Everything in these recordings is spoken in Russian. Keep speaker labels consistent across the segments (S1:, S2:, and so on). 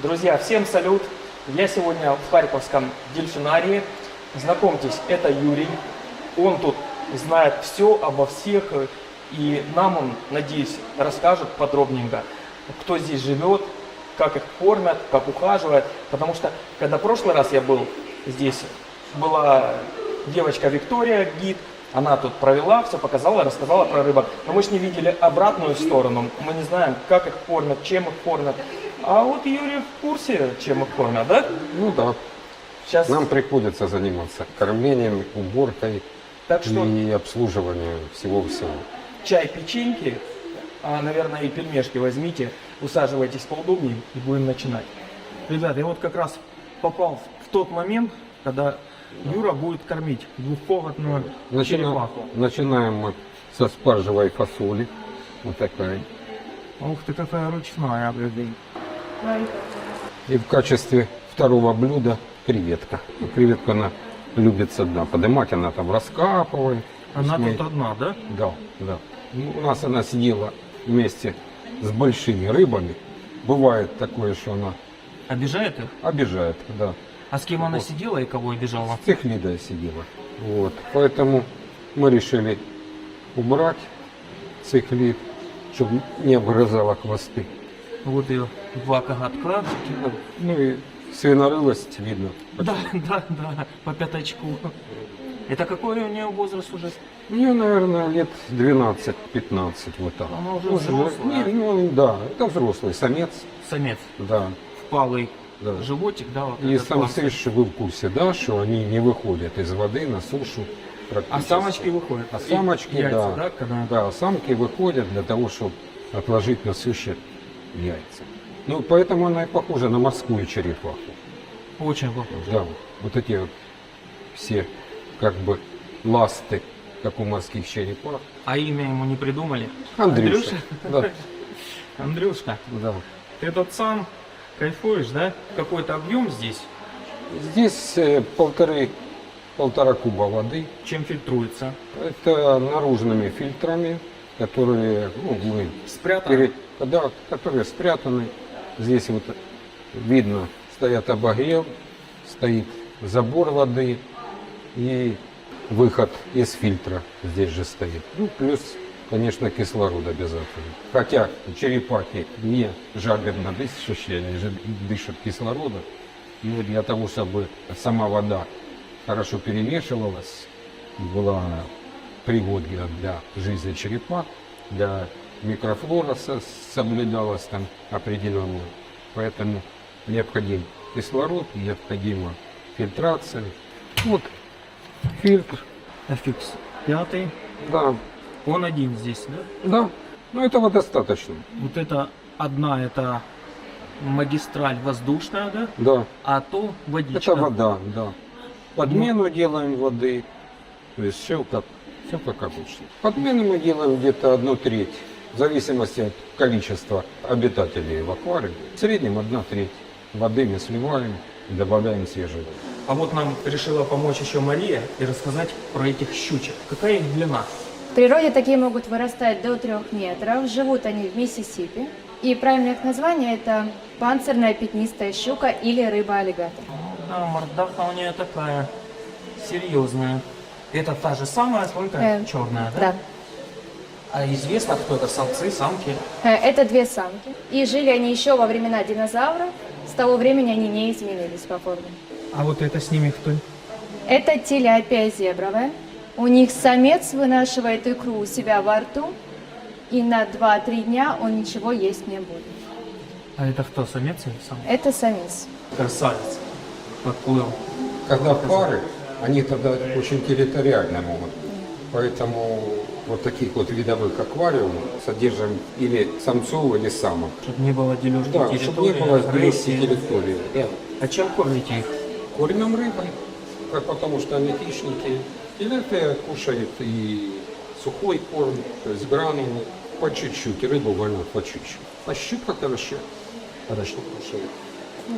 S1: Друзья, всем салют! Я сегодня в Харьковском дельфинарии. Знакомьтесь, это Юрий. Он тут знает все обо всех. И нам он, надеюсь, расскажет подробненько, кто здесь живет, как их кормят, как ухаживают. Потому что, когда в прошлый раз я был здесь, была девочка Виктория, гид. Она тут провела, все показала, рассказала про рыбок. Но мы же не видели обратную сторону. Мы не знаем, как их кормят, чем их кормят. А вот Юрий в курсе, чем их кормят, да?
S2: Ну да.
S1: Сейчас...
S2: Нам приходится заниматься кормлением, уборкой
S1: Так что
S2: и обслуживанием всего-всего.
S1: чай, печеньки, а, наверное, и пельмешки возьмите, усаживайтесь поудобнее и будем начинать. Ребята, я вот как раз попал в тот момент, когда Юра будет кормить двухкомнатную черепаху.
S2: Начинаем мы со спаржевой фасоли. Вот такая.
S1: Ух ты, какая ручная, блин.
S2: И в качестве второго блюда креветка. Креветка она любит со дна поднимать, она там раскапывает.
S1: Она
S2: С ней-
S1: тут одна, да?
S2: Да, да. Ну, у нас она сидела вместе с большими рыбами. Бывает такое, что она
S1: Обижает их?
S2: обижает, да.
S1: А с кем она
S2: Вот.
S1: сидела и кого обижала?
S2: С Техлидой сидела. Вот. Поэтому мы решили убрать цихлид, чтобы не обгрызала хвосты.
S1: Вот ее два коготка.
S2: Ну и свинорылость видно.
S1: Да, да, по пятачку. Это какой у нее возраст уже?
S2: Мне, наверное, лет 12-15, вот так.
S1: Она уже
S2: Ну,
S1: взрослая.
S2: ну, да, это взрослый самец,
S1: Самец.
S2: да.
S1: Впалый
S2: Да.
S1: животик, да, вот
S2: И
S1: этот
S2: самцы,
S1: классный.
S2: что вы в курсе, да, что они не выходят из воды на сушу
S1: А
S2: практически.
S1: самочки выходят.
S2: А самочки,
S1: И яйца,
S2: да.
S1: когда...
S2: Да, самки выходят для того, чтобы отложить на суше яйца. Ну, поэтому она и похожа на морскую черепаху.
S1: Очень похоже.
S2: Да, вот эти вот все как бы ласты, как у морских черепах.
S1: А имя ему не придумали?
S2: Андрюша. Да,
S1: Андрюшка,
S2: да.
S1: ты тут сам кайфуешь, да? Какой-то объем здесь?
S2: Здесь полтора куба воды.
S1: Чем фильтруется?
S2: Это наружными фильтрами, которые мы
S1: Спрятано?
S2: да, которые спрятаны. Здесь вот видно, стоят обогрев, стоит забор воды и выход из фильтра здесь же стоит. Ну, плюс, конечно, кислород обязательно. Хотя черепахи не жадно дышащие, они же дышат кислородом. Но для того, чтобы сама вода хорошо перемешивалась, была пригодна для жизни черепах, для микрофлора соблюдалась там определенно. Поэтому необходим кислород, необходима фильтрация. Вот фильтр.
S1: FX 5.
S2: Да,
S1: Он один здесь, да?
S2: да. Но этого достаточно.
S1: Вот это одна, это магистраль воздушная, да?
S2: Да.
S1: А то водичка.
S2: Это вода, да. Подмену делаем воды. То есть все как обычно. Подмену мы делаем где-то 1/3. В зависимости от количества обитателей в аквариуме. В среднем 1/3 воды мы сливаем и добавляем свежей воды.
S1: А вот нам решила помочь еще Мария и рассказать про этих щучек. Какая их длина?
S3: В природе такие могут вырастать до 3 метров. Живут они в Миссисипи. И правильное их название это панцирная пятнистая щука или рыба-аллигатор.
S1: Да, мордаха у нее такая серьезная. Это та же самая, только черная, да?
S3: Да.
S1: А известно, кто это, самцы, самки?
S3: Это две самки. И жили они еще во времена динозавров. С того времени они не изменились по форме.
S1: А вот это с ними кто?
S3: Это тиляпия зебровая. У них самец вынашивает икру у себя во рту. И на 2-3 дня он ничего есть не будет.
S1: А это кто, самец или самка?
S3: Это самец.
S1: Красавец. Подплыл.
S2: Когда пары, они тогда очень территориально могут. Поэтому вот таких вот видовых аквариумов содержим или самцов, или самок.
S1: Чтобы не было дележки
S2: Да,
S1: территории,
S2: чтобы не было
S1: агрессии.
S2: дележки территории. Да.
S1: А чем кормите их?
S2: Кормим рыбой, потому что они хищники. Тилапия кушает и сухой корм, то есть гранулы, по чуть-чуть, и рыбу вольно по чуть-чуть. А щука хорошо кушает.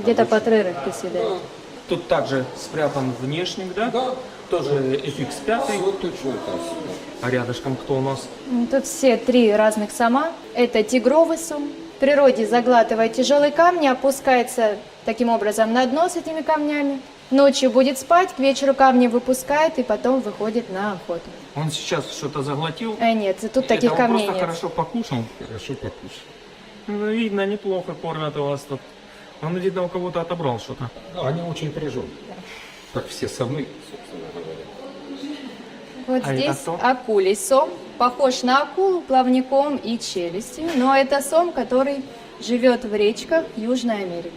S3: Где-то по 3 рыбки съедают.
S1: Тут также спрятан внешник, да?
S2: Да,
S1: Тоже FX5.
S2: вот точно так.
S1: А рядышком кто у нас?
S3: Тут все 3 разных сама. Это тигровый сом, в природе заглатывает тяжелые камни, опускается таким образом на дно с этими камнями. Ночью будет спать, к вечеру камни выпускает и потом выходит на охоту.
S1: Он сейчас что-то заглотил.
S3: Нет, тут
S1: Или
S3: таких
S1: это он
S3: камней
S1: просто
S3: нет.
S1: хорошо покушал.
S2: Хорошо покушать.
S1: Ну, видно, неплохо кормят у вас тут. Он, видно, у кого-то отобрал что-то.
S2: Да, они очень прижжены. Как все самы.
S3: Вот
S1: А это
S3: здесь
S1: кто?
S3: акулий сом, похож на акулу плавником и челюстью, но это сом, который живет в речках Южной Америки.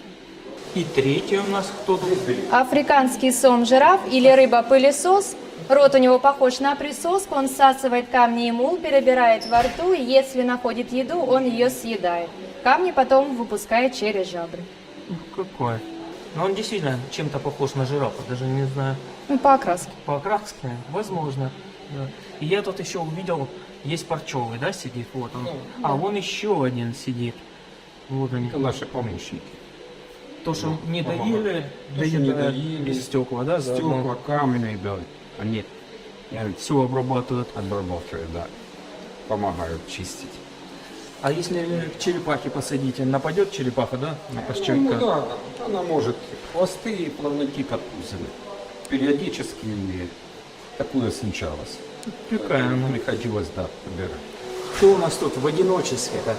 S1: И третий у нас кто тут?
S3: Африканский сом-жираф или рыба-пылесос. Рот у него похож на присоску, он всасывает камни и мул, перебирает во рту, и если находит еду, он ее съедает. Камни потом выпускает через жабры.
S1: Ух, какой. Но он действительно чем-то похож на жирафа, даже не знаю.
S3: Ну, по окраске.
S1: По окраске, возможно. Да. И я тут еще увидел, есть парчевый, да, сидит, вот он. А вон еще один сидит. Вот они.
S2: Это наши помощники.
S1: То, что не доели,
S2: То, что не доели,
S1: без стекла, да,
S2: Стекла, камни, да. Они
S1: все обрабатывают.
S2: обрабатывают, да. Помогают чистить.
S1: А если к черепахе посадите, нападет черепаха, да, на
S2: Ну
S1: пощечка?
S2: да, она может хвосты и плавники подкусаны. Периодически такое случалось.
S1: Какая она?
S2: Приходилось, да, убирать.
S1: Кто у нас тут в одиночестве-то?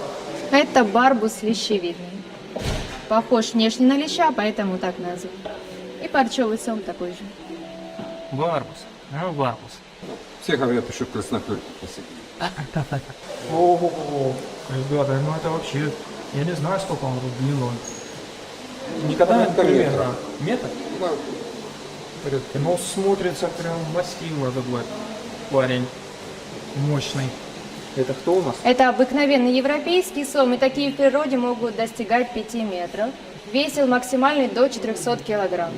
S3: Это барбус лещевидный. Похож внешне на леща, поэтому так назван. И парчевый сом такой же.
S1: Барбус. А, барбус.
S2: Все говорят, что красноперки посадили.
S1: Ого, ребята, ну это вообще, я не знаю, сколько он длиной. Никогда
S2: Порядка
S1: не
S2: метра.
S1: примерно. Метр?
S2: Да, порядка.
S1: Ну, смотрится прям массивно такой парень. Мощный. Это кто у нас?
S3: Это обыкновенный европейский сом, и такие в природе могут достигать 5 метров. Весил максимальный до 400 килограмм.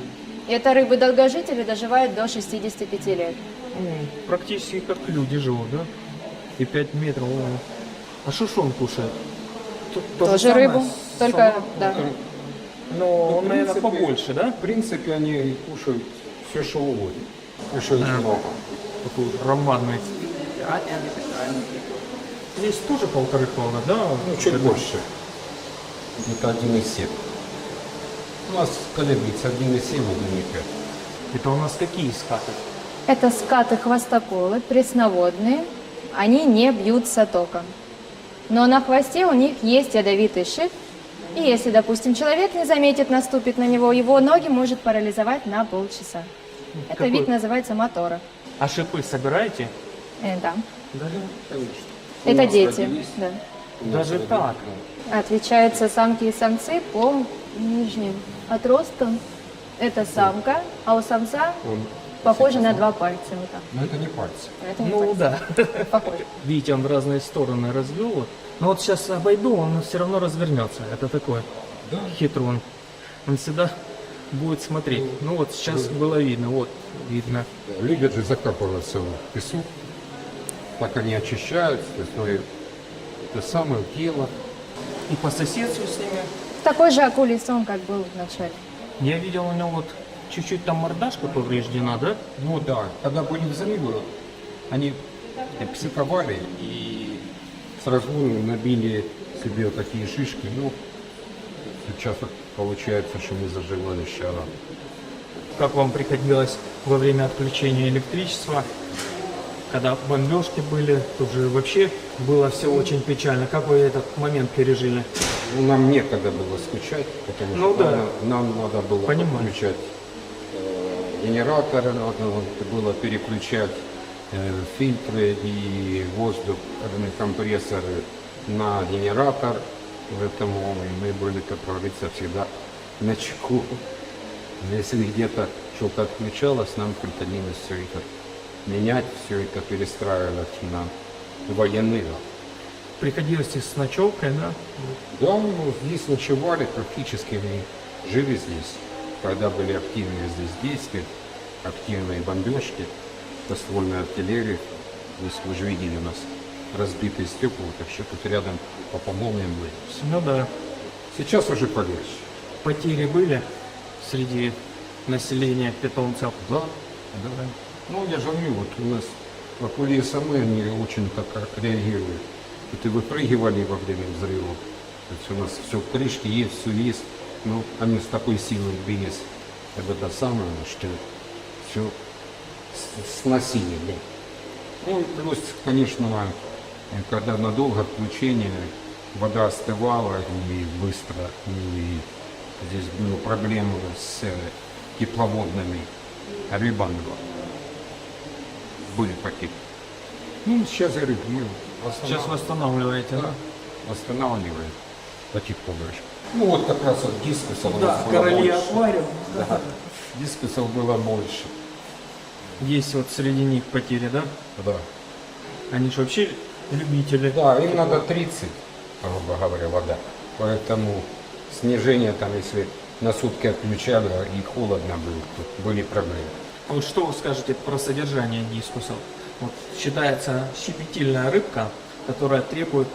S3: Это рыбы-долгожители доживают до 65 лет.
S1: Практически как люди живут, да? И 5 метров. О. А что ж он кушает? То же
S3: Тоже
S1: самое
S3: рыбу,
S1: с
S3: только,
S1: самым?
S3: да.
S1: Но он,
S2: В
S1: наверное,
S2: принципе,
S1: побольше, да?
S2: В принципе, они кушают все, что угодно. И что их много.
S1: Такой громадный. Здесь тоже 1,5 тонны, да?
S2: Ну, чуть больше. Это 1,7. У нас колеблется 1,7, 1,5.
S1: Это у нас какие скаты?
S3: Это скаты хвостоколы, пресноводные. Они не бьются током. Но на хвосте у них есть ядовитый шип. И если, допустим, человек не заметит, наступит на него, его ноги может парализовать на полчаса. Это
S1: Какой?
S3: вид называется мотора.
S1: А шипы собираете?
S3: Да.
S1: Даже,
S2: Конечно. У
S3: Это
S2: нас
S3: дети.
S2: родились,
S3: Да.
S2: у нас
S1: Даже
S2: родились,
S1: так?
S2: да.
S3: Отличаются самки и самцы по нижним отросткам. Это самка, а у самца
S2: Он-
S3: похоже на 2 пальца. Вот так.
S2: Но это не пальцы.
S3: Это не
S1: Ну
S3: пальцы.
S1: да.
S3: Похоже.
S1: Видите, он в разные стороны развел. Вот. Но вот сейчас обойду, он все равно развернется. Это такой
S2: Да.
S1: хитрон. Он всегда будет смотреть. Ну вот сейчас было видно, вот видно.
S2: Любят же закапываться в песок. Так они очищаются, то есть, ну, и это самое тело.
S1: И по соседству с ними.
S3: Такой же акулий сом, как был в начале.
S1: Я видел у него вот чуть-чуть там мордашка повреждена, да?
S2: Ну да, когда были взрывы, они психовали и с разгону набили себе вот такие шишки. Ну, сейчас вот получается, что мы заживали щара.
S1: Как вам приходилось во время отключения электричества, когда бомбежки были, тут же вообще было все очень печально. Как вы этот момент пережили?
S2: Ну, нам некогда было скучать, потому
S1: Ну
S2: что
S1: да.
S2: нам надо было
S1: Понимаю.
S2: включать генераторы, надо было переключать фильтры и воздух, компрессоры на генератор. Поэтому мы были, как говорится, всегда на чеку. Если где-то что-то отключалось, нам приходилось все это менять, все это перестраивать на военный лад.
S1: Приходилось и с ночевкой, да?
S2: Да, мы здесь ночевали, практически мы жили здесь. Когда были активные здесь действия, активные бомбежки, ствольной артиллерии, здесь вы же видели у нас разбитые стекла, так что тут рядом по молниям были.
S1: Ну да.
S2: Сейчас уже полегче.
S1: Потери были среди населения питомцев.
S2: Да, да. Ну, я же говорю, вот у нас в акулии самые, они очень так реагируют. Вот и выпрыгивали во время взрывов, То есть у нас все в крышке есть, все есть. Но они с такой силой бились, это самое, что все сносили. Да. Ну и плюс, конечно, когда надолго отключение, вода остывала и быстро, и здесь были проблемы с тепловодными рыбами. Были такие. Ну, сейчас рыб мы
S1: Сейчас восстанавливаете, да?
S2: восстанавливаем потихонечку. Ну вот как раз вот дискусов
S1: Да,
S2: было
S1: короли
S2: больше.
S1: аквариум.
S2: Да, дискусов было больше.
S1: Есть вот среди них потери, да?
S2: Да.
S1: Они же вообще любители.
S2: Да, им надо 30, грубо говоря, вода. Поэтому снижение там, если на сутки отключали и холодно было, то были проблемы.
S1: Вот что вы скажете про содержание дискусов? Вот считается щепетильная рыбка, которая требует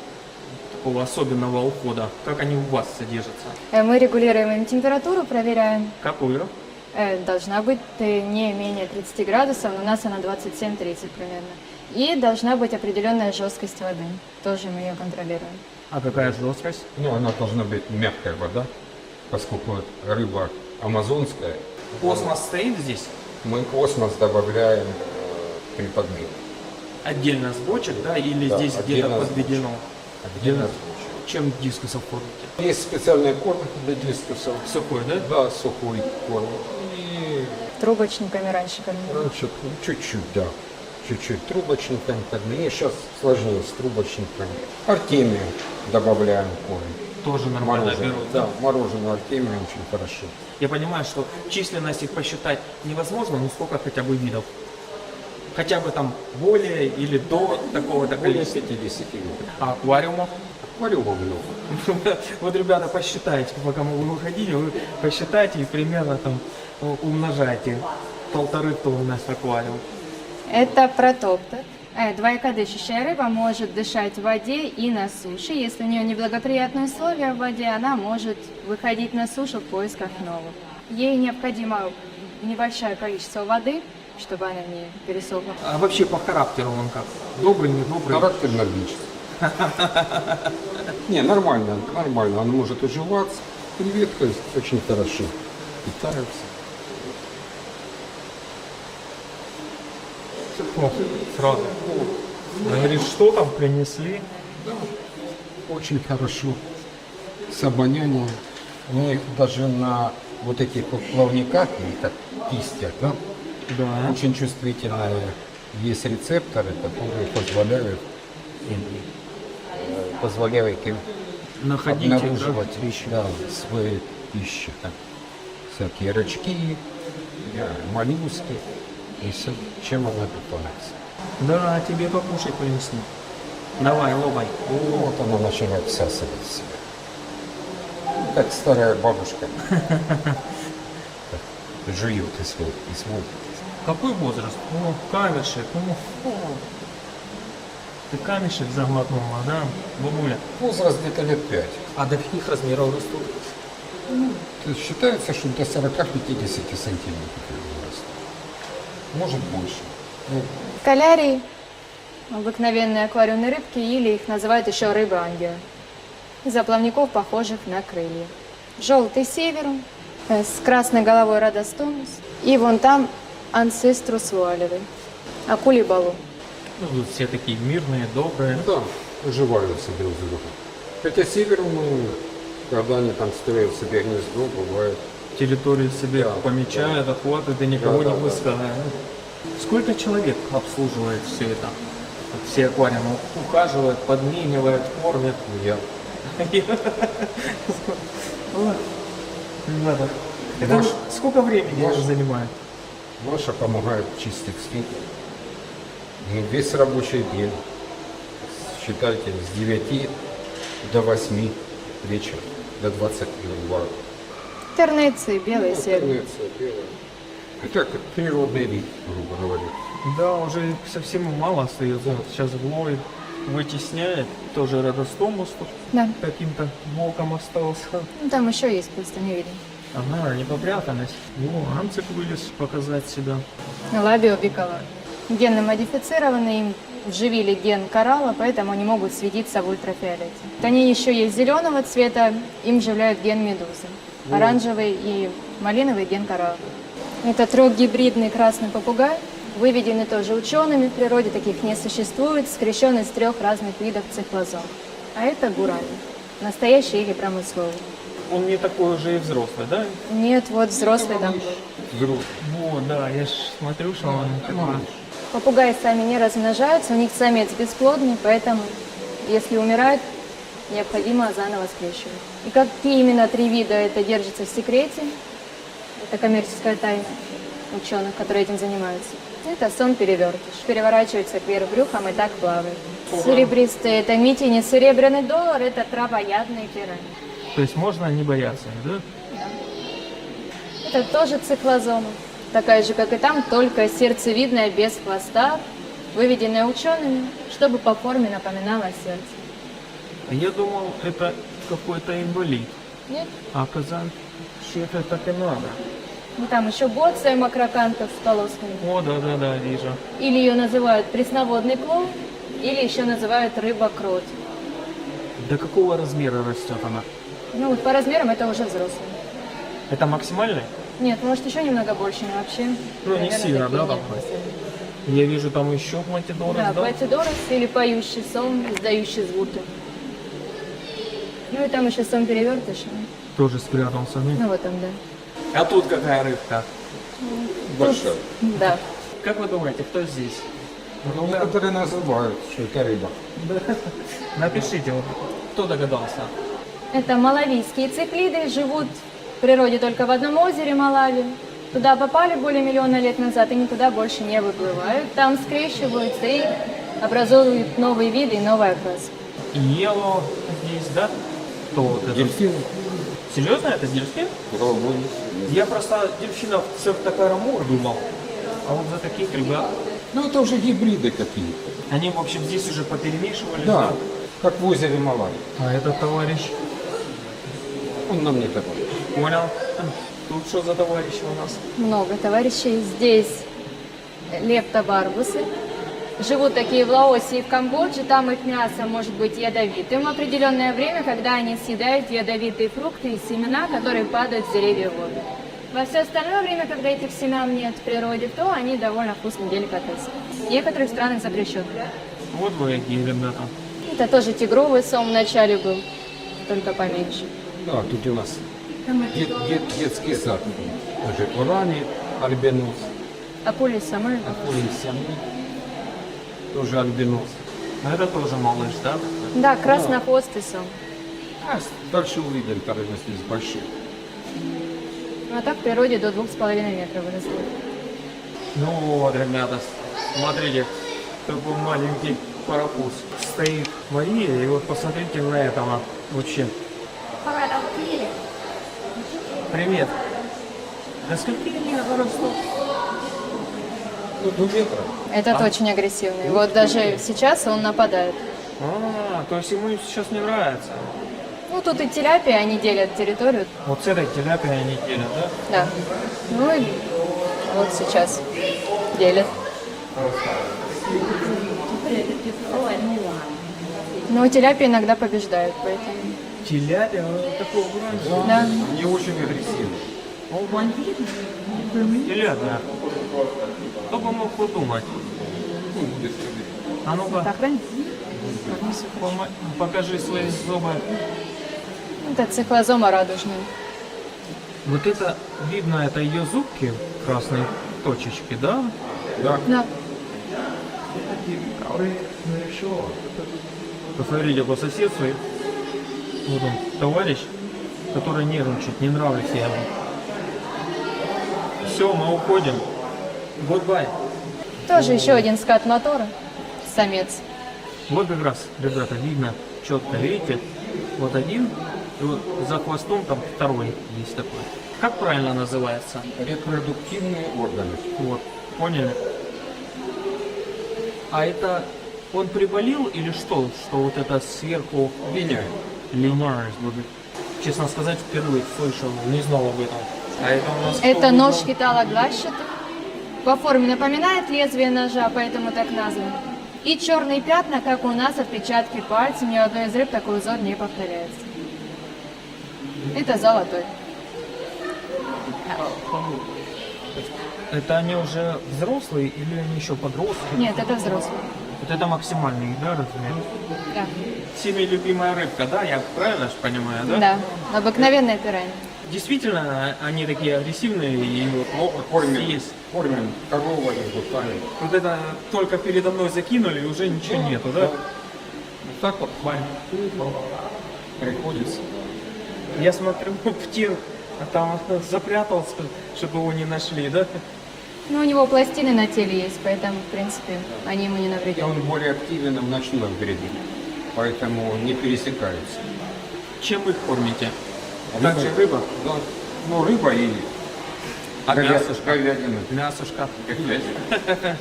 S1: такого особенного ухода. Как они у вас содержатся?
S3: Мы регулируем им температуру, проверяем.
S1: Какую?
S3: Должна быть не менее 30 градусов, но у нас она 27-30 примерно. И должна быть определенная жесткость воды. Тоже мы ее контролируем.
S1: А какая жесткость?
S2: Ну, она должна быть мягкая вода, поскольку рыба амазонская.
S1: Космос стоит здесь?
S2: Мы космос добавляем при подмене.
S1: Отдельно с бочек, да? Или
S2: Да,
S1: здесь где-то
S2: отдельно с
S1: подведено?
S2: Отдельно.
S1: Чем дискусов кормите?
S2: Есть специальный корм для дискусов.
S1: Сухой, да?
S2: Да, сухой корм. И
S3: Трубочниками раньше кормили.
S2: раньше чуть-чуть, да. Чуть-чуть трубочниками кормили. И сейчас сложнее с трубочниками. Артемию добавляем в корм.
S1: Тоже нормально
S2: Мороженое.
S1: берут.
S2: Да, мороженое артемию очень хорошо.
S1: Я понимаю, что численность их посчитать невозможно, но сколько хотя бы видов? Хотя бы там более или до такого-то
S2: Более
S1: количества.
S2: 50 видов.
S1: А аквариумов?
S2: Аквариумов много.
S1: Вот, ребята, посчитайте, пока мы будем выходить, вы посчитайте и примерно там умножайте 1,5 тонны наш аквариум.
S3: Это протоптер. Двоякодышащая рыба может дышать в воде и на суше. Если у нее неблагоприятные условия в воде, она может выходить на сушу в поисках новых. Ей необходимо небольшое количество воды, чтобы она не пересохла.
S1: А вообще по характеру он как? Добрый, недобрый?
S2: Характер нордический. Не, нормально, нормально. Он может уживаться. Креветка очень хорошо питаются.
S1: О, сразу. Говорит, что там принесли?
S2: Очень хорошо. С обонянием. У них даже на вот этих плавниках, и так кистях, да,
S1: Да.
S2: очень чувствительные есть рецепторы, которые позволяют им
S1: Находить их,
S2: обнаруживать да, свои пищи. Там, всякие рачки, моллюски, и все, чем она питается.
S1: да? Да, тебе покушать принесли. Давай, лобай.
S2: Вот она начинает всасывать в себя. Ну, как старая бабушка. Жует и смотрит.
S1: Какой возраст? О, камешек. О. Ты камешек заглотнула, да, бабуля?
S2: Возраст где-то лет 5.
S1: А до каких размеров растут?
S2: То есть считается, что до 40-50 сантиметров возраст. Может больше. Ну,
S3: Калярии, обыкновенные аквариумные рыбки, или их называют еще рыбы-ангелы. Из-за плавников, похожих на крылья. Желтый северум, с красной головой родостомус. И вон там анцеструс вуалевый, акулий балу.
S1: Ну, тут все такие мирные, добрые.
S2: да, уживаются друг с другом. Хотя северумы, когда они там строят себе гнездо, бывает.
S1: Территорию себе
S2: Да,
S1: помечают, охватывают и никого
S2: Да,
S1: не
S2: да,
S1: пускают. Сколько человек обслуживает все это? Вот все аквариумы ухаживают, подменивают, кормят.
S2: Я.
S1: Ой, ребята, это
S2: Маш-
S1: сколько времени
S2: Маш-
S1: это занимает?
S2: Маша помогает чистить снег. Ну, весь рабочий день. Считайте, с 9 до 8 вечера, до 22.
S3: Тернеции, белые северы.
S2: Тернеция белая. Это как природный вид, грубо говоря.
S1: Да, уже совсем мало остается. Сейчас Глой вытесняет. Тоже родостомус тут
S3: Да.
S1: каким-то боком остался.
S3: Ну, там еще есть, просто не видно.
S1: Ага, не попрятались. О, анцик вылез показать себя.
S3: Лабио биколар. генно модифицированы, им вживили ген коралла, поэтому они могут светиться в ультрафиолете. Они еще есть зеленого цвета, им вживляют ген медузы. Оранжевый и малиновый ген коралла. Это трехгибридный красный попугай, выведенный тоже учеными в природе, таких не существует, скрещен из 3 разных видов цихлозом. А это гурами, настоящий или промысловый.
S1: Он не такой уже и взрослый, да?
S3: Нет, вот взрослый, да.
S1: Вот, да, я ж смотрю, что он такой.
S3: Попугаи сами не размножаются, у них самец бесплодный, поэтому, если умирают, необходимо заново скрещивать. И какие именно 3 вида, это держится в секрете, это коммерческая тайна ученых, которые этим занимаются. Это сон-перевертыш. Переворачивается кверх брюхом и так плавает. Серебристый – это митини, серебряный доллар – это травоядные пираньи.
S1: То есть можно не бояться, да?
S3: Это тоже циклозома, такая же, как и там, только сердцевидная, без хвоста, выведенная учеными, чтобы по форме напоминала сердце.
S1: Я думал, это какой-то инвалид.
S3: Нет?
S1: А оказалось, что это так и надо.
S3: Ну, там еще боция макрокантов с полосками.
S1: О, да, вижу.
S3: Или ее называют пресноводный клоун, или еще называют рыба-крот.
S1: До какого размера растет она?
S3: Ну, вот по размерам это уже взрослый.
S1: Это максимальный?
S3: Нет, может еще немного больше, но вообще...
S1: Ну, не
S3: наверное,
S1: сильно,
S3: такие
S1: да,
S3: нет
S1: там?
S3: последние.
S1: Я вижу там еще платидорос,
S3: Да,
S1: да?
S3: платидорос или поющий сон, издающий звуки. Ну и там еще сон перевертыш.
S1: Тоже спрятался.
S3: Ну вот он, да.
S1: А тут какая рыбка?
S2: Большой.
S3: Да.
S1: Как вы думаете, кто здесь?
S2: Ну, некоторые называют, что это рыба.
S1: Напишите, вот, кто догадался.
S3: Это малавийские циклиды, живут в природе только в одном озере Малави. Туда попали более миллиона лет назад и никуда больше не выплывают. Там скрещиваются и образуют новые виды и новый окрас.
S1: Ело здесь, да? Кто вот это?
S2: Дельфин.
S1: Серьезно, это дельфин?
S2: Голубой.
S1: Я просто дельфинов Цирктокарамур думал. А вот за таких ребят,
S2: Ну, это уже гибриды какие-то.
S1: они, в общем, здесь уже поперемешивались.
S2: Да, как в озере Малай.
S1: А этот товарищ,
S2: Он нам не такой.
S1: понял? Тут что за товарищи у нас?
S3: Много товарищей. Здесь лептобарбусы. Живут такие в Лаосе и в Камбодже. Там их мясо может быть ядовитым в определенное время, когда они съедают ядовитые фрукты и семена, которые падают с деревьев в воду. Во все остальное время, когда этих семян нет в природе, то они довольно вкусные деликатесы. В некоторых странах запрещены.
S1: Вот вы какие ребята.
S3: Это тоже тигровый сом в начале был, только поменьше.
S2: Да, тут у нас детский сад. Даже урани, альбинос,
S3: Апулис самой.
S2: апулисия, тоже альбинос.
S1: А это тоже малыш, да?
S3: Да, краснохвостый сом.
S2: А дальше увидим, который здесь большой.
S3: А так в природе до 2,5 метра выросли.
S1: Ну вот, ребята, смотрите, такой маленький парапуз. Стоит Мария, и вот посмотрите на этого вообще. Привет. До скольки они растут?
S2: Ну, до метра.
S3: Этот очень агрессивный. Вот даже сейчас он нападает.
S1: А, то есть ему сейчас не нравится.
S3: Ну, тут и тиляпии, они делят территорию.
S1: Вот с этой тиляпией они делят, да?
S3: Да. Ну и вот сейчас делят. Но тиляпии иногда побеждают, поэтому...
S1: Тиляпия, он такой огромный.
S3: Да.
S2: Не очень агрессивный.
S1: Тиляпия. Кто бы мог подумать? А ну-ка,
S3: Так, правильно?
S1: покажи свои зубы.
S3: Это циклозома радужная.
S1: Вот это, видно, это ее зубки, красные точечки, да?
S2: Да.
S3: Да.
S1: Посмотрите по соседству. Вот он, товарищ, который нервничает, не нравится ему. Все, мы уходим. Goodbye.
S3: Тоже еще один скат мотора. Самец.
S1: Вот как раз, ребята, видно четко, видите? Вот один, и вот за хвостом там второй есть такой. Как правильно называется?
S2: Репродуктивные органы.
S1: Вот, поняли? А это он приболел или что? Что вот это сверху
S2: Меняют.
S1: линарность будет? Честно сказать, впервые слышал, не знал об этом. А это у нас
S3: Это
S1: кто
S3: нож
S1: выбрал?
S3: хиталоглащатых. По форме напоминает лезвие ножа, поэтому так назван. И черные пятна, как у нас отпечатки пальцев, ни у одной из рыб такой узор не повторяется. Это золотой.
S1: Это они уже взрослые или они еще подростки?
S3: Нет, это взрослый.
S1: Вот это максимальный, да, размер?
S3: Да.
S1: Всеми любимая рыбка, да? Я правильно же понимаю, да?
S3: Да, обыкновенная пиранья.
S1: Действительно, они такие агрессивные и вот могут
S2: Кормим,
S1: съесть.
S2: кормим коровой, гусами.
S1: Вот это только передо мной закинули, и уже ничего нету, да?
S2: Вот так вот приходится.
S1: Я смотрю, птир там запрятался, чтобы его не нашли, да?
S3: Ну, у него пластины на теле есть, поэтому, в принципе, они ему не
S2: И
S3: навредят.
S2: он более активен в ночном периоде, поэтому не пересекаются.
S1: Чем их кормите?
S2: Рыба-
S1: Также рыба?
S2: Да. Ну, рыба и
S1: А мясушка?
S2: говядина.
S1: Мясушка.
S2: Говядина.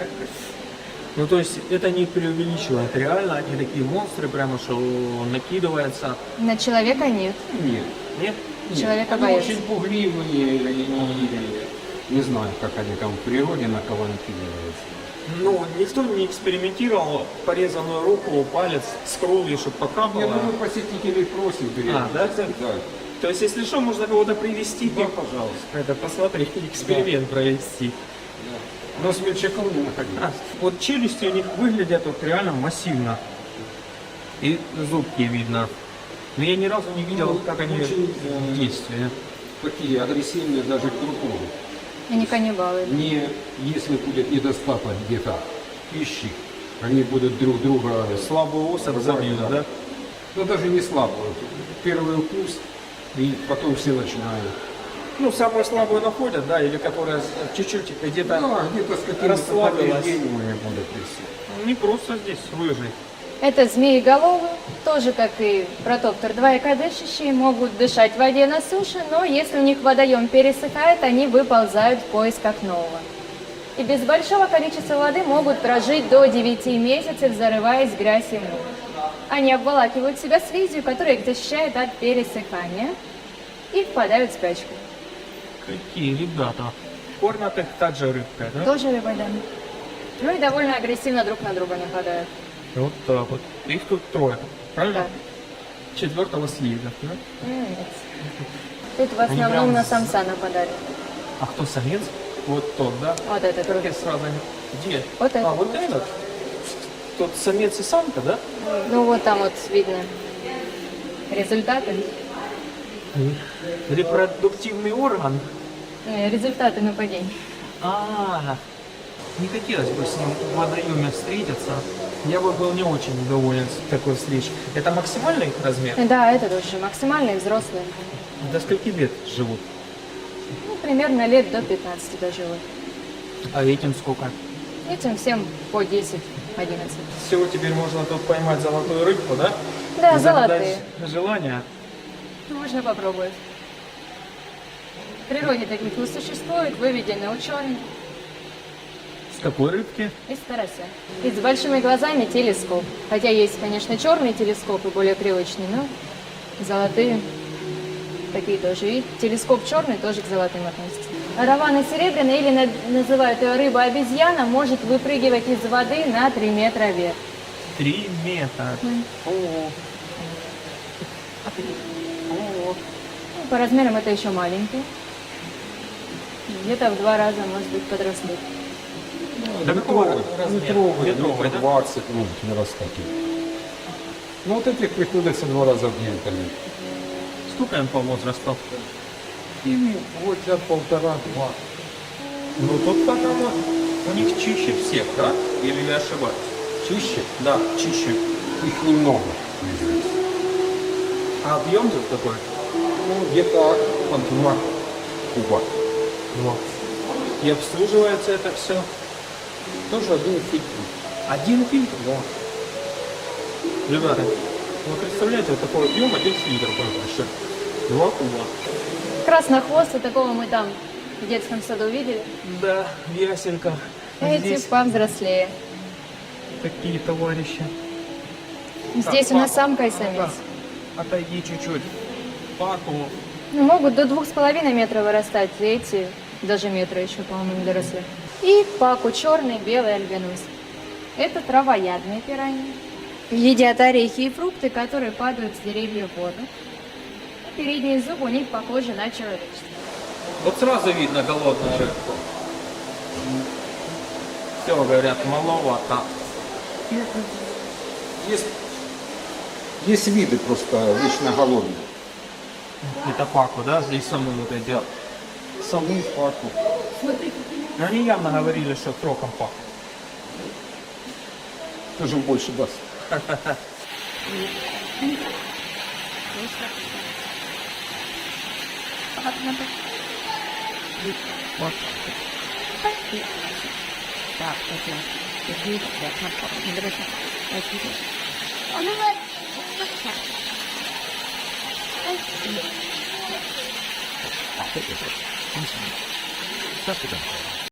S1: Ну, то есть это не преувеличивает, реально они такие монстры, прямо что накидывается.
S3: На человека нет.
S2: Нет.
S1: Нет?
S3: Человека
S2: Они
S3: боятся.
S2: очень пугливые и не знаю, как они там в природе на кого накидываются.
S1: Ну, никто не экспериментировал порезанную руку, палец с кровью, чтобы
S2: Я
S1: покапало.
S2: думаю, посетителей просим периодически.
S1: да?
S2: Да.
S1: То есть, если что, можно кого-то привести,
S2: Да, пожалуйста.
S1: это посмотреть, эксперимент провести.
S2: Но смельчаков не находились.
S1: Вот челюсти у них выглядят вот реально массивно. И зубки видно. Но я ни разу не видел,
S2: Ну,
S1: как они
S2: очень,
S1: в действии.
S2: Такие агрессивные даже к друг другу.
S3: Они каннибалы.
S2: Не, если будет недостаток где-то пищи, они будут друг друга
S1: Слабую особь забьют, да?
S2: Ну даже не слабую. Первый укус, и потом все начинают.
S1: Ну, самую слабую находят, да, или которая чуть-чуть где-то
S2: Да, где-то с какими-то
S1: расслабилась.
S2: повреждениями будут идти.
S1: не просто здесь выжить.
S3: Это змееголовы, тоже как и протоптер, двоякодышащие, могут дышать в воде на суше, но если у них водоем пересыхает, они выползают в поисках нового. И без большого количества воды могут прожить до 9 месяцев, зарываясь в грязь и мох. Они обволакивают себя слизью, которая их защищает от пересыхания, и впадают в спячку.
S1: Какие ребята. Кормят их также рыбкой, да?
S3: Тоже рыбой, да. Ну и довольно агрессивно друг на друга нападают.
S1: Вот так вот. Их тут трое, правильно?
S3: Да.
S1: Четвертого съедят, да?
S3: Нет. Тут в
S1: Они
S3: основном
S1: прям
S3: на
S1: с-
S3: самца нападали.
S1: А кто самец? Вот тот, да?
S3: Вот этот.
S1: Как я сразу... Где?
S3: Вот
S1: А,
S3: этот.
S1: вот этот? Тот самец и самка, да?
S3: Ну вот там вот видно результаты.
S1: Репродуктивный орган.
S3: Результаты нападений.
S1: Не хотелось бы с ним в водоеме встретиться. Я бы был не очень доволен с такой встречей. Это максимальный их размер?
S3: Да, это тоже максимальные взрослые.
S1: До скольки лет живут?
S3: Ну, примерно лет до 15 доживут.
S1: А этим сколько?
S3: Этим всем по 10-11.
S1: Всего теперь можно тут поймать золотую рыбку, да?
S3: Да,
S1: И загадать
S3: золотые.
S1: желание.
S3: Можно попробовать. В природе таких не существует, выведены ученые
S1: С какой рыбки?
S3: из карася. И с большими глазами телескоп. Хотя есть, конечно, черные телескопы, более привычные, но золотые такие тоже. И телескоп черный тоже к золотым относится. Равана серебряная, или называют ее рыба-обезьяна, может выпрыгивать из воды на 3 метра вверх.
S1: 3 метра. О,
S3: Ну, по размерам это еще маленькие. Где-то в 2 раза, может быть, подросли.
S1: Да какого размера?
S2: Метровый,
S1: Метровый, да?
S2: 20 может вырастать. Ну вот этих приходится 2 раза в день кормить.
S1: Сколько им по возрасту?
S2: Ими вот полтора-два.
S1: Ну тут пока у них чище всех, да? Или я ошибаюсь?
S2: Чище?
S1: Да, чище.
S2: Их немного.
S1: А объем тут какой?
S2: Ну, где-то под 2 куба.
S1: Два. И обслуживается это все?
S2: Тоже один фильтр.
S1: Один фильтр? Да. Ребята, вы представляете, вот такой объем, один фильтр просто. 2 куба.
S3: Краснохвостый, такого мы там в детском саду видели.
S1: Да, в ясельках.
S3: Эти
S1: Здесь
S3: повзрослее.
S1: такие товарищи.
S3: Здесь у нас самка и самец.
S1: Отойди чуть-чуть. Паку.
S3: Ну, могут до 2,5 метра вырастать, эти даже метра еще, по-моему, не доросли. И паку черный, белый альбинос. Это травоядные пираньи. Едят орехи и фрукты, которые падают с деревьев в воду. Передние зубы у них похожи на человеческие.
S1: Вот сразу видно голодную рыбку. Все, говорят, маловато.
S2: Есть виды просто вечно голодные.
S1: Это паку, да? Здесь саму вот эти.
S2: Саму паку.
S1: Но они явно говорили, что сроком паку.
S2: Тоже больше даст.